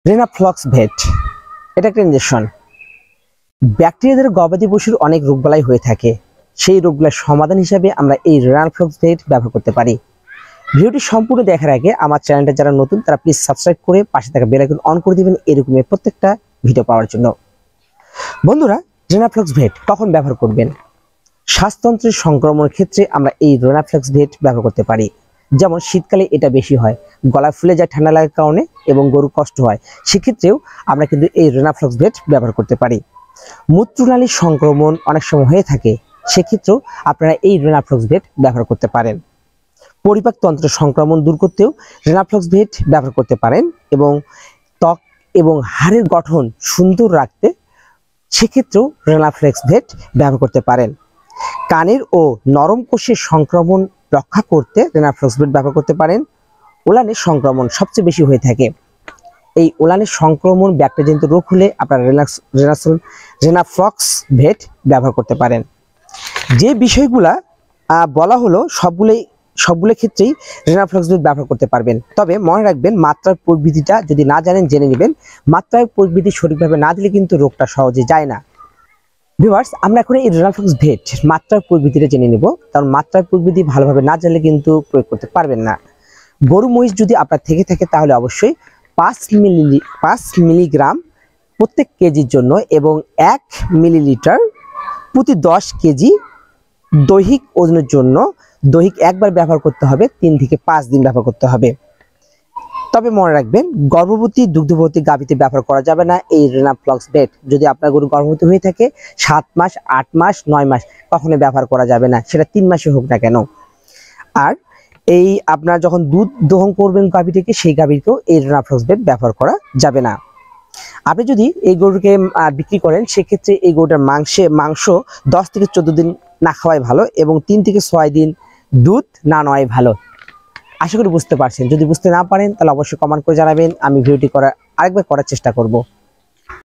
রেনাফ্লক্স ভেট এটা একটা ইনজেকশন। ব্যাকটেরিয়াদের গবাদি পশুর অনেক রোগবালাই হয়ে থাকে, সেই রোগগুলোর সমাধান হিসাবে আমরা এই রেনাফ্লক্স ভেট ব্যবহার করতে পারি। ভিডিওটি সম্পূর্ণ দেখার আগে আমার চ্যানেলটা যারা নতুন তারা প্লিজ সাবস্ক্রাইব করে পাশে থাকা বেল আইকন অন করে দিবেন এরকমের প্রত্যেকটা ভিডিও পাওয়ার জন্য। বন্ধুরা, রেনাফ্লক্স ভেট কখন ব্যবহার করবেন? শ্বাসতন্ত্রের সংক্রমণের ক্ষেত্রে আমরা এই রেনাফ্লক্স ভেট ব্যবহার করতে পারি। যেমন শীতকালে এটা বেশি হয়, গলা ফুলে যায় ঠান্ডা লাগার কারণে এবং গরু কষ্ট হয়, সেক্ষেত্রেও আমরা কিন্তু এই রেনাফ্লক্স ভেট ব্যবহার করতে পারি। মূত্রনালীর সংক্রমণ অনেক সময় হয়ে থাকে, সেক্ষেত্রেও আপনারা এই রেনাফ্লক্স ভেট ব্যবহার করতে পারেন। পরিপাকতন্ত্রের সংক্রমণ দূর করতেও রেনাফ্লক্স ভেট ব্যবহার করতে পারেন এবং ত্বক এবং হাড়ের গঠন সুন্দর রাখতে সেক্ষেত্রেও রেনাফ্লক্স ভেট ব্যবহার করতে পারেন। কানের ও নরম কোষের সংক্রমণ রক্ষা করতে রেনাফ্লক্স ভেট ব্যবহার করতে পারেন। ওলানের সংক্রমণ সবচেয়ে বেশি হয়ে থাকে, এই ওলানের সংক্রমণ ব্যাকটেরিয়াজনিত রোগ হলে আপনারা রেনাফ্লক্স ভেট ব্যবহার করতে পারেন। যে বিষয়গুলা বলা হলো সবগুলো ক্ষেত্রেই রেনাফ্লক্স ভেট ব্যবহার করতে পারবেন। তবে মনে রাখবেন, মাত্রার প্রবৃদ্ধিটা যদি না জানেন জেনে নেবেন। মাত্রার প্রবৃদ্ধি সঠিকভাবে না দিলে কিন্তু রোগটা সহজে যায় না। ভিউয়ার্স, আমরা এখন এই রেনাফ্লক্স ভেট মাত্রার প্রবৃদ্ধিটা জেনে নেব, কারণ মাত্রার প্রবৃদ্ধি ভালোভাবে না জানলে কিন্তু প্রয়োগ করতে পারবেন না। গরু মহিষ যদি আপনার থেকে থাকে তাহলে অবশ্যই 5 মিলিগ্রাম প্রত্যেক কেজির জন্য এবং 1 মিলিলিটার প্রতি 10 কেজি দৈহিক ওজনের জন্য দৈহিক একবার ব্যবহার করতে হবে, 3 থেকে 5 দিন ব্যবহার করতে হবে। তবে মনে রাখবেন, গর্ভবতী দুগ্ধবতী গাভীতে ব্যবহার করা যাবে না এই রেনাফ্লক্স ভেট। যদি আপনার গরু গর্ভবতী হয়ে থাকে 7 মাস, 8 মাস, 9 মাস কখনোই ব্যবহার করা যাবে না, সেটা 3 মাসে হোক না কেন। আর এই আপনার যখন দুধ দহন করবেন গাভী থেকে, সেই গাভীকেও এই রেনাফ্লক্স ভেট ব্যবহার করা যাবে না। আপনি যদি এই গরুকে বিক্রি করেন, সেক্ষেত্রে এই গরুটার মাংস 10 থেকে 14 দিন না খাওয়াই ভালো এবং 3 থেকে 6 দিন দুধ না নেওয়াই ভালো। আশা করি বুঝতে পারছেন। যদি বুঝতে না পারেন তাহলে অবশ্যই কমেন্ট করে জানাবেন, আমি ভিডিওটি আরেকবার করার চেষ্টা করব।